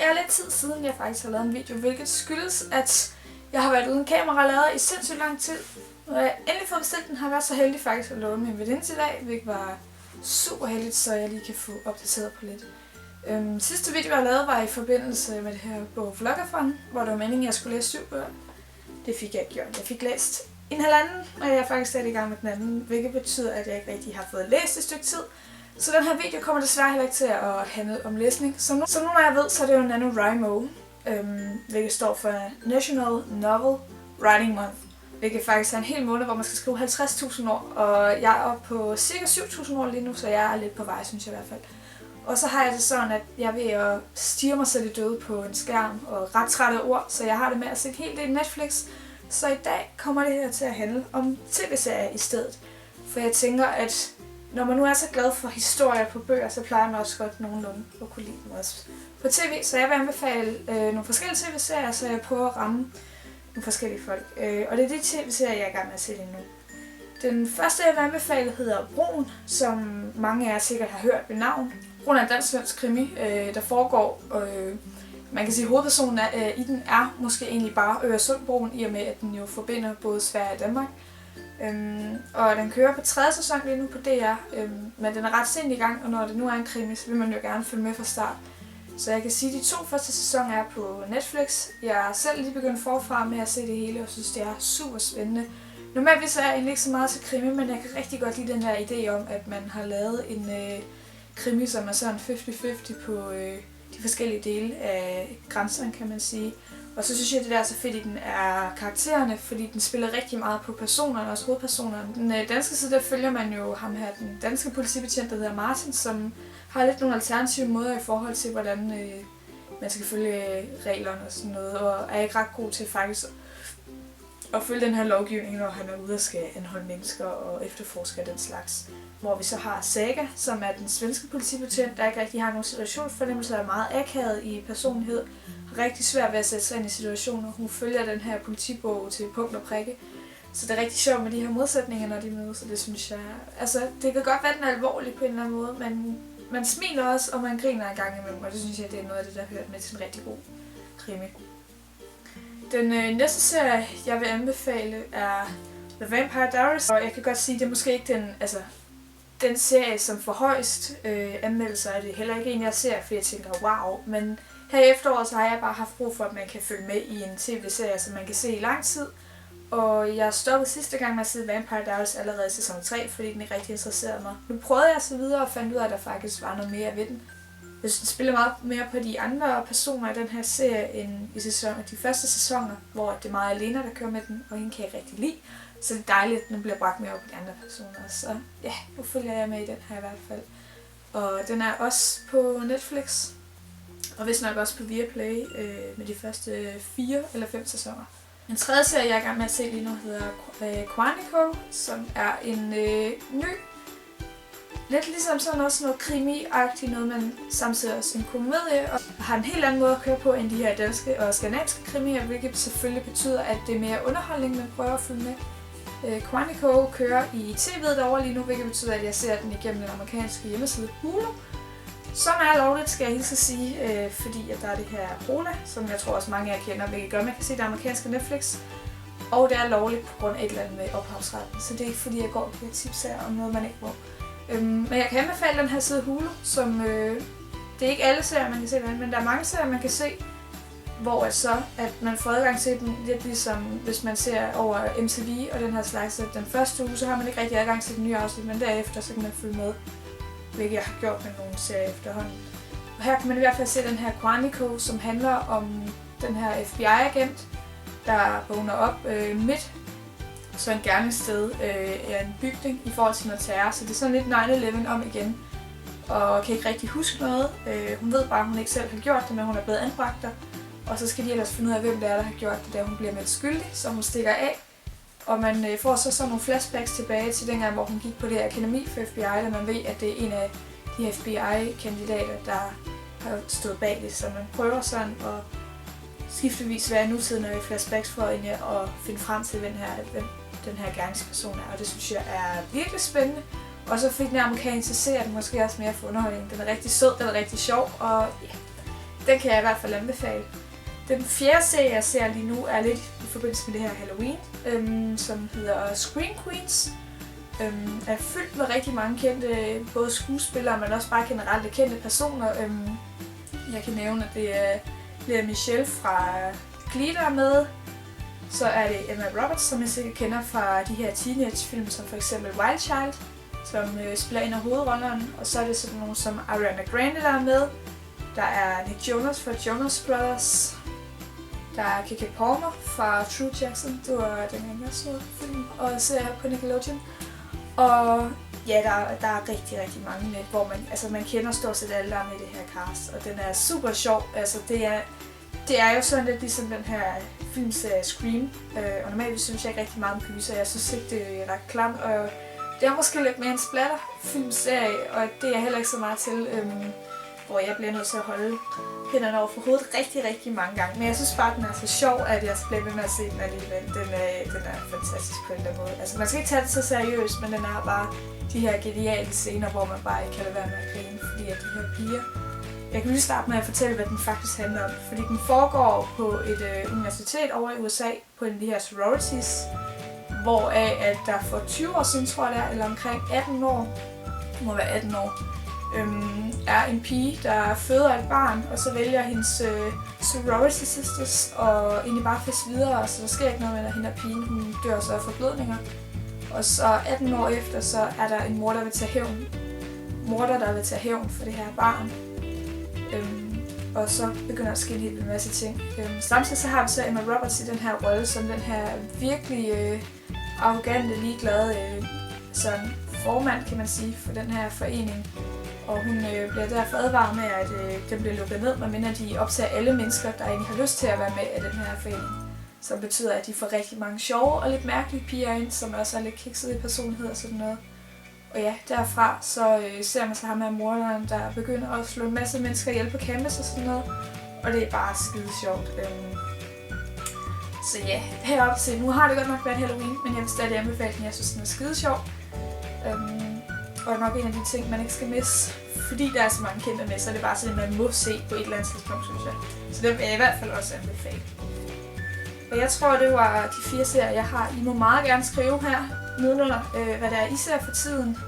er lidt tid siden, jeg faktisk har lavet en video, hvilket skyldes, at jeg har været uden kamera i sindssygt lang tid. Når jeg endelig fået bestilt den, har jeg været så heldig faktisk at låne min veninde til i dag, hvilket var super heldigt, så jeg lige kan få opdateret på lidt. Sidste video, jeg lavede, var i forbindelse med det her bog Vloggerfond, hvor det var meningen, at jeg skulle læse 7 bøger. Det fik jeg ikke gjort. Jeg fik læst en halvanden, og jeg er faktisk stadig i gang med den anden, hvilket betyder, at jeg ikke rigtig har fået læst et stykke tid. Så den her video kommer desværre heller ikke til at handle om læsning. Som nogen af jer ved, så er det jo NaNoWriMo, hvilket står for National Novel Writing Month, hvilket faktisk er en hel måned, hvor man skal skrive 50.000 ord, og jeg er oppe på cirka 7.000 ord lige nu, så jeg er lidt på vej, synes jeg i hvert fald. Og så har jeg det sådan, at jeg er ved at stirre mig selv i døde på en skærm og ret trætte ord, så jeg har det med at se helt det Netflix. Så i dag kommer det her til at handle om tv-serier i stedet. For jeg tænker, at når man nu er så glad for historier på bøger, så plejer man også godt nogenlunde at kunne lide dem også på tv. Så jeg vil anbefale nogle forskellige tv-serier, så jeg prøver at ramme nogle forskellige folk. Og det er de tv-serier, jeg er i gang med at se lige nu. Den første, jeg vil anbefale, hedder Broen, som mange af jer sikkert har hørt ved navn. Broen er en dansk-svensk krimi, der foregår. Man kan sige, at hovedpersonen i den er måske egentlig bare Øresundbroen, i og med, at den jo forbinder både Sverige og Danmark. Og den kører på 3. sæson lige nu på DR, men den er ret sent i gang, og når det nu er en krimi, så vil man jo gerne følge med fra start. Så jeg kan sige, at de 2 første sæsoner er på Netflix. Jeg er selv lige begyndt forfra med at se det hele, og synes, det er super spændende. Normalvis er jeg egentlig ikke så meget til krimi, men jeg kan rigtig godt lide den her idé om, at man har lavet en krimi, som er sådan 50-50 på de forskellige dele af grænserne, kan man sige. Og så synes jeg, at det der er så fedt i den er karaktererne, fordi den spiller rigtig meget på personerne, også hovedpersonerne. Den danske side, der følger man jo ham her, den danske politibetjent, der hedder Martin, som har lidt nogle alternative måder i forhold til, hvordan man skal følge reglerne og sådan noget, og er ikke ret god til faktisk at følge den her lovgivning, når han er ude og skal anholde mennesker og efterforske den slags. Hvor vi så har Saga, som er den svenske politibetjent, der ikke rigtig har nogen situationsfornemmelse, er meget akavet i personlighed, har rigtig svært ved at sætte sig ind i situationer. Hun følger den her politibog til punkt og prikke. Så det er rigtig sjovt med de her modsætninger, når de mødes, så det synes jeg. Altså, det kan godt være, den er alvorlig på en eller anden måde, men man smiler også, og man griner en gang imellem, og det synes jeg, det er noget af det, der hører med til en rigtig god krimi. Den næste serie, jeg vil anbefale, er The Vampire Diaries, og jeg kan godt sige, at det er måske ikke den serie, som får højst anmeldelser af det. Heller ikke en, jeg ser, fordi jeg tænker, wow. Men her i efteråret, så har jeg bare haft brug for, at man kan følge med i en tv-serie, som man kan se i lang tid. Og jeg stoppede sidste gang med at se Vampire Diaries allerede i sæson 3, fordi den ikke rigtig interesserede mig. Nu prøvede jeg så videre og fandt ud af, at der faktisk var noget mere ved den. Jeg synes, den spiller meget mere på de andre personer i den her serie, end i de første sæsoner, hvor det er meget Lena, der kører med den, og hende kan jeg rigtig lide. Så det er dejligt, at den bliver bragt mere op på de andre personer. Så ja, nu følger jeg med i den her i hvert fald. Og den er også på Netflix, og vist nok også på Viaplay med de første 4 eller 5 sæsoner. En tredje serie, jeg er i gang med at se lige nu, hedder Quantico, som er en ny, lidt ligesom sådan også noget krimi-agtigt, noget man samtidig også en komedie, og har en helt anden måde at køre på end de her danske og skandinaviske krimier, hvilket selvfølgelig betyder, at det er mere underholdning, man prøver at følge med. Quantico kører i tv'et derovre lige nu, hvilket betyder, at jeg ser den igennem den amerikanske hjemmeside Hulu. Som er lovligt, skal jeg hilse at sige, fordi at der er det her Rola, som jeg tror også mange af jer kender, hvilket gør, at man kan se det amerikanske Netflix. Og det er lovligt på grund af et eller andet med ophavsretten, så det er ikke fordi, jeg går og giver tips her om noget, man ikke må. Men jeg kan anbefale den her side Hulu, som det er ikke alle serier, man kan se derinde, men der er mange serier, man kan se, hvor at man får adgang til den, lidt ligesom hvis man ser over MTV og den her slags. Den første uge, så har man ikke rigtig adgang til den nye afsnit, men derefter så kan man følge med, hvilket jeg har gjort med nogle serier efterhånden. Og her kan man i hvert fald se den her Quantico, som handler om den her FBI-agent, der vågner op midt så en gerningssted er en bygning i forhold til noget terror, så det er sådan lidt 9/11 om igen, og kan ikke rigtig huske noget. Hun ved bare, at hun ikke selv har gjort det, men hun er blevet anbragt der, og så skal de ellers finde ud af, hvem det er, der har gjort det, da hun bliver meldt skyldig, så hun stikker af. Og man får så sådan nogle flashbacks tilbage til dengang, hvor hun gik på det her akademi for FBI, da man ved, at det er en af de FBI-kandidater, der har stået bag det, så man prøver sådan at skiftevis være i nutiden og i flashbacks for at finde frem til, hvem den her gerningsperson er, og det synes jeg er virkelig spændende. Og så fik den amerikanske serie den måske også mere for underholdning. Den er rigtig sød, den er rigtig sjov, og ja, Den kan jeg i hvert fald anbefale. Den fjerde serie, jeg ser lige nu, er lidt i forbindelse med det her Halloween, som hedder Scream Queens. Er fyldt med rigtig mange kendte, både skuespillere, men også bare generelt kendte personer. Jeg kan nævne, at det er Lea Michele fra Glee, der er med. Så er det Emma Roberts, som jeg sikkert kender fra de her teenagefilm, som for eksempel Wild Child, som spiller en af hovedrollerne. Og så er det sådan nogle som Ariana Grande, der er med. Der er Nick Jonas fra Jonas Brothers. Der er Keke Palmer fra True Jackson. Det var den jeg så film og ser her på Nickelodeon. Og ja, der er rigtig, rigtig mange med, hvor man kender stort set alle, der er med i det her cast. Og den er super sjov. Altså, det er jo sådan lidt ligesom den her filmserie Scream. Og normalt synes jeg ikke rigtig meget om gyser. Jeg synes ikke, det er ret klamt. Og det er måske lidt mere en splatter-filmserie, og det er heller ikke så meget til, hvor jeg bliver nødt til at holde hænderne over for hovedet rigtig, rigtig mange gange. Men jeg synes bare, den er så sjov, at jeg bliver ved med at se den alligevel. Den er fantastisk på den der måde. Altså, man skal ikke tage det så seriøst, men den har bare de her geniale scener, hvor man bare ikke kan lade være med at grine, fordi at de her piger... Jeg kan lige starte med at fortælle, hvad den faktisk handler om. Fordi den foregår på et universitet over i USA, på en af de her sororities, hvoraf at der for 20 år siden, tror jeg det er, eller omkring 18 år, det må være 18 år, er en pige, der føder et barn, og så vælger hendes sorority sisters og egentlig bare fest videre, så der sker ikke noget med, at hende og pigen, hun dør så af forblødninger. Og så 18 år efter, så er der en mor, der vil tage hævn for det her barn. Og så begynder at ske en hel masse ting. Samtidig så har vi så Emma Roberts i den her rolle, som den her virkelig arrogante, ligeglade sådan formand, kan man sige, for den her forening. Og hun bliver derfor advaret med, at den bliver lukket ned, medmindre de optager alle mennesker, der egentlig har lyst til at være med i den her forening. Som betyder, at de får rigtig mange sjove og lidt mærkelige piger ind, som også er lidt kiksede i personlighed og sådan noget. Og ja, derfra så ser man så ham af morderen, der begynder at slå en masse mennesker ihjel på campus og sådan noget. Og det er bare skide sjovt. Så ja, heroppe til. Nu har det godt nok været Halloween, men jeg vil stadig anbefale den. Jeg synes, den er skide sjov. Og nok en af de ting, man ikke skal misse. Fordi der er så mange kendte med, så er det bare sådan, at man må se på et eller andet tidspunkt, synes jeg. Så det vil jeg i hvert fald også anbefale. Og jeg tror, det var de 4 serier, jeg har. I må meget gerne skrive her nedenunder, hvad der er, I ser for tiden.